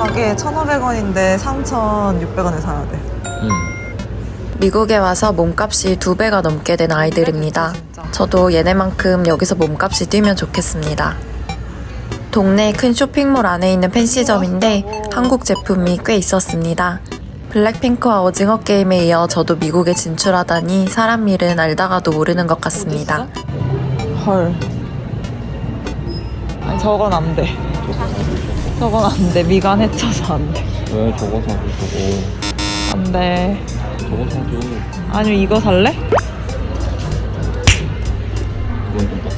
가게에 1,500원인데 3,600원에 사야 돼. 미국에 와서 몸값이 2배가 넘게 된 아이들입니다. 저도 얘네만큼 여기서 몸값이 뛰면 좋겠습니다. 동네 큰 쇼핑몰 안에 있는 펜시점인데 한국 제품이 꽤 있었습니다. 블랙핑크와 오징어 게임에 이어 저도 미국에 진출하다니 사람 일은 알다가도 모르는 것 같습니다. 헐. 아니 저건 안 돼. 저건 안 돼. 미간 해쳐서 안 돼. 왜 저거 사고 저거 안 돼. 저거 사줘. 아니면 이거 살래? 이건 좀 빡세.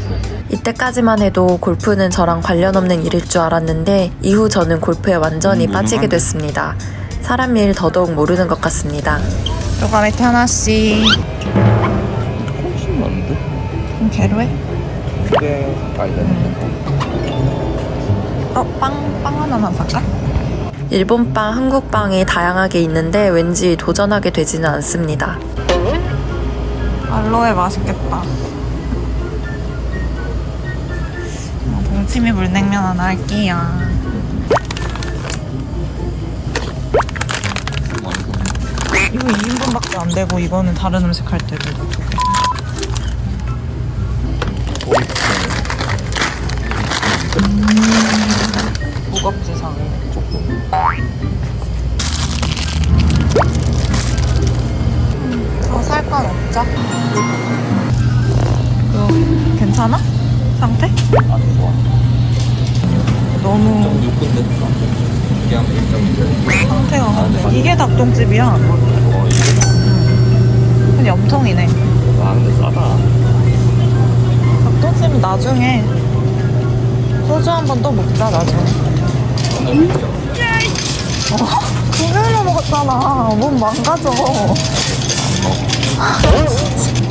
이때까지만 해도 골프는 저랑 관련 없는 일일 줄 알았는데 이후 저는 골프에 완전히 빠지게 됐습니다. 사람 일 더더욱 모르는 것 같습니다. 요가 매트 하나씩. 훨씬 많은데? 그럼 개로 해? 이게 가까이 되는데. 빵 하나만 살까? 일본빵, 한국빵이 다양하게 있는데 왠지 도전하게 되지는 않습니다. 알로에 맛있겠다. 동치미 물냉면 하나 할게요. 이거 2인분밖에 안 되고 이거는 다른 음식 할 때도. 무겁지상 조금. 더 살 건 없죠? 이거 괜찮아? 상태? 아주 좋아. 너무 좀 육근데 이게 한 1점인데. 상태가 네. 근데 이게 닭똥집이야. 이게 근데 엄청이네. 근데 싸다. 닭똥집은 나중에 소주 한 번 또 먹자 나중에. 금요일에 먹었잖아. 몸 망가져.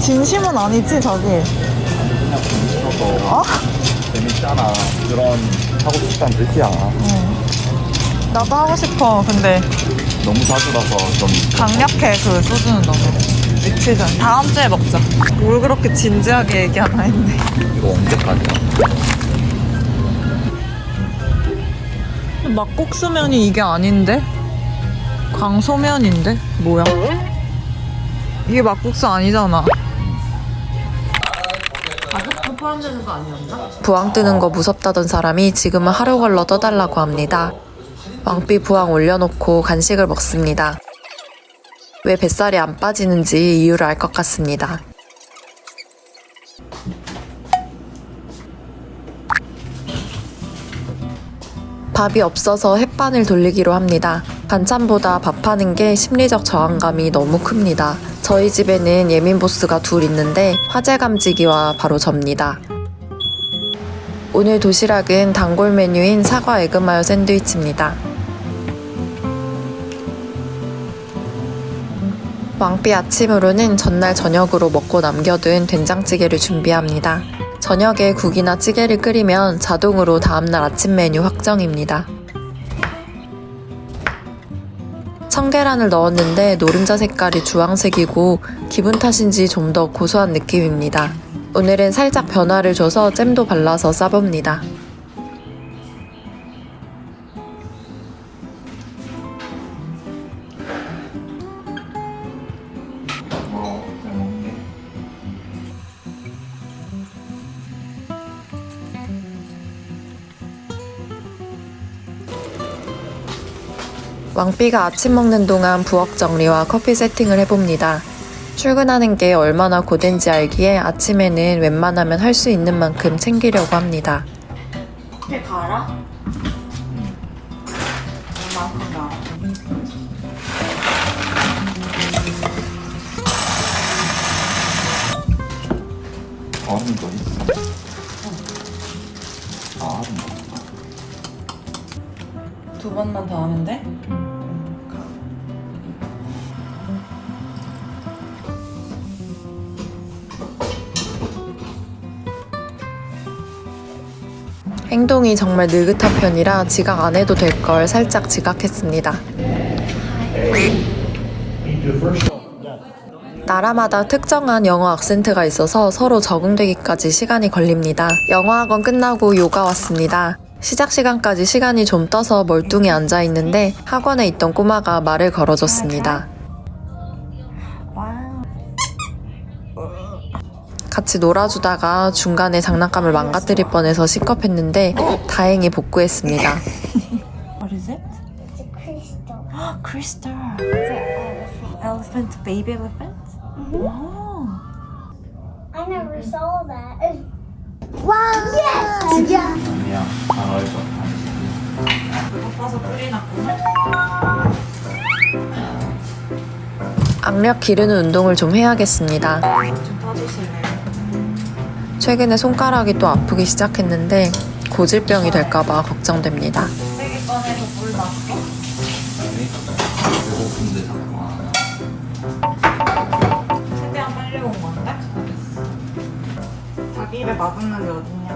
진심은 아니지 자기. 그냥 좀 싫어서 어? 재밌잖아. 그런 하고 싶다는 뜻이야. 나도 하고 싶어. 근데 너무 자주 가서 좀 강력해. 그 소주는 너무 미치잖아. 다음 주에 먹자. 뭘 그렇게 진지하게 얘기하나 했네. 이거 언제까지야? 막국수면이 이게 아닌데? 광소면인데? 뭐야? 이게 막국수 아니잖아. 부항 뜨는 거 무섭다던 사람이 지금은 하루 걸러 떠달라고 합니다. 왕삐 부항 올려놓고 간식을 먹습니다. 왜 뱃살이 안 빠지는지 이유를 알 것 같습니다. 밥이 없어서 햇반을 돌리기로 합니다. 반찬보다 밥하는 게 심리적 저항감이 너무 큽니다. 저희 집에는 예민 보스가 둘 있는데 화재 감지기와 바로 접니다. 오늘 도시락은 단골 메뉴인 사과 에그마요 샌드위치입니다. 왕삐 아침으로는 전날 저녁으로 먹고 남겨둔 된장찌개를 준비합니다. 저녁에 국이나 찌개를 끓이면 자동으로 다음날 아침 메뉴 확정입니다. 청계란을 넣었는데 노른자 색깔이 주황색이고 기분 탓인지 좀 더 고소한 느낌입니다. 오늘은 살짝 변화를 줘서 잼도 발라서 싸봅니다. 왕삐가 아침 먹는 동안 부엌 정리와 커피 세팅을 해봅니다. 출근하는 게 얼마나 고된지 알기에 아침에는 웬만하면 할 수 있는 만큼 챙기려고 합니다. 배 갈아? 얼마큼 갈아? 얼음 더 있어. 아, 얼음 더. 두 번만 더 하면 돼? 행동이 정말 느긋한 편이라 지각 안 해도 될 걸 살짝 지각했습니다. 나라마다 특정한 영어 악센트가 있어서 서로 적응되기까지 시간이 걸립니다. 영어학원 끝나고 요가 왔습니다. 시작 시간까지 시간이 좀 떠서 멀뚱히 앉아 있는데 학원에 있던 꼬마가 말을 걸어줬습니다. 같이 놀아주다가 중간에 장난감을 망가뜨릴 뻔해서 시겁했는데 다행히 복구했습니다. What is it? It's a crystal. Crystal. It's an elephant. Elephant, baby elephant? Oh. I never saw that. Wow! Yes! Yeah! 아니야, 안 어울려. 바빠서 뿌리 났구나. 악력 기르는 운동을 좀 해야겠습니다. 좀 타주실래요? 최근에 손가락이 또 아프기 시작했는데 고질병이 될까봐 걱정됩니다. 세게 꺼내서 물 났어? 아니, 배고픈데 자꾸 안 와. 최대한 빨리 온 건데? 자기 입에 맛없는 게 어딨냐?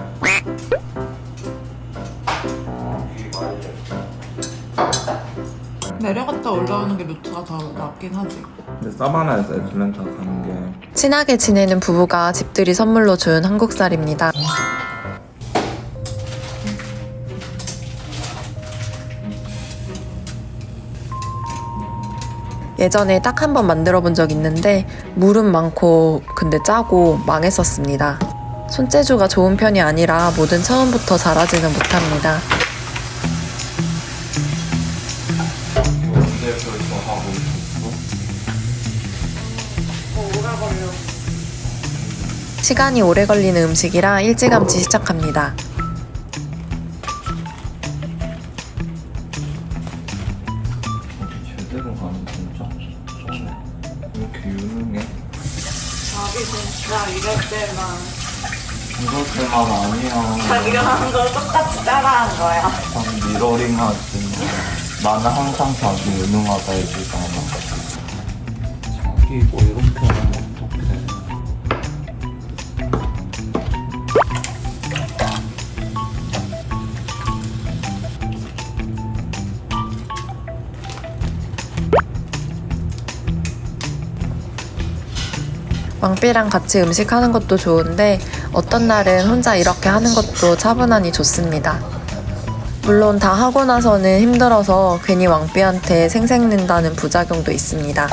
내려갔다 올라오는 게 루트가 더 낫긴 하지. 근데 사바나에서 애틀랜타 가는 게 친하게 지내는 부부가 집들이 선물로 준 한국살입니다. 예전에 딱 한 번 만들어 본 적 있는데 물은 많고 근데 짜고 망했었습니다. 손재주가 좋은 편이 아니라 뭐든 처음부터 잘하지는 못합니다. 언제 벌써 하고 있었어? 오래 걸려. 시간이 오래 걸리는 음식이라 일찌감치 시작합니다. 어디 제대로 가는 진짜? 왜 이렇게 유능해? 자기 진짜 이럴 때만 이럴 때만 아니야. 자기가 하는 걸 똑같이 따라한 거야. 참 미러링하지. 나는 항상 자기 유능하다 해주잖아. 자기 뭐 이렇게 하면 어떡해. 왕삐랑 같이 음식하는 것도 좋은데 어떤 날은 혼자 이렇게 하는 것도 차분하니 좋습니다. 물론 다 하고 나서는 힘들어서 괜히 왕삐한테 생색낸다는 부작용도 있습니다.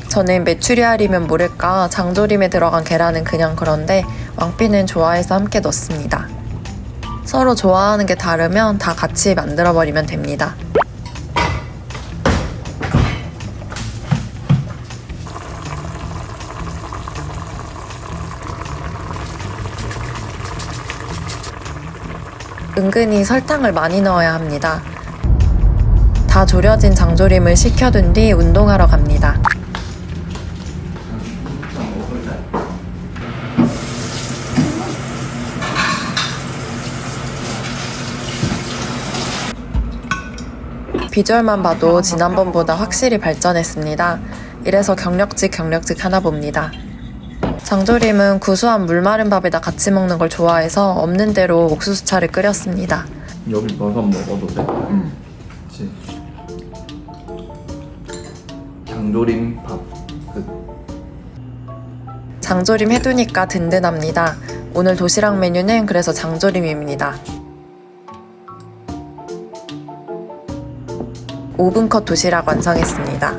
저는 메추리알이면 모를까 장조림에 들어간 계란은 그냥 그런데 왕삐는 좋아해서 함께 넣습니다. 서로 좋아하는 게 다르면 다 같이 만들어버리면 됩니다. 은근히 설탕을 많이 넣어야 합니다. 다 졸여진 장조림을 식혀둔 뒤 운동하러 갑니다. 비주얼만 봐도 지난번보다 확실히 발전했습니다. 이래서 경력직 하나 봅니다. 장조림은 구수한 물마른 밥에다 같이 먹는 걸 좋아해서 없는 대로 옥수수차를 끓였습니다. 여기 버섯 먹어도 돼? 응. 그치. 장조림 밥 끝. 장조림 해두니까 든든합니다. 오늘 도시락 메뉴는 그래서 장조림입니다. 오븐컷 도시락 완성했습니다.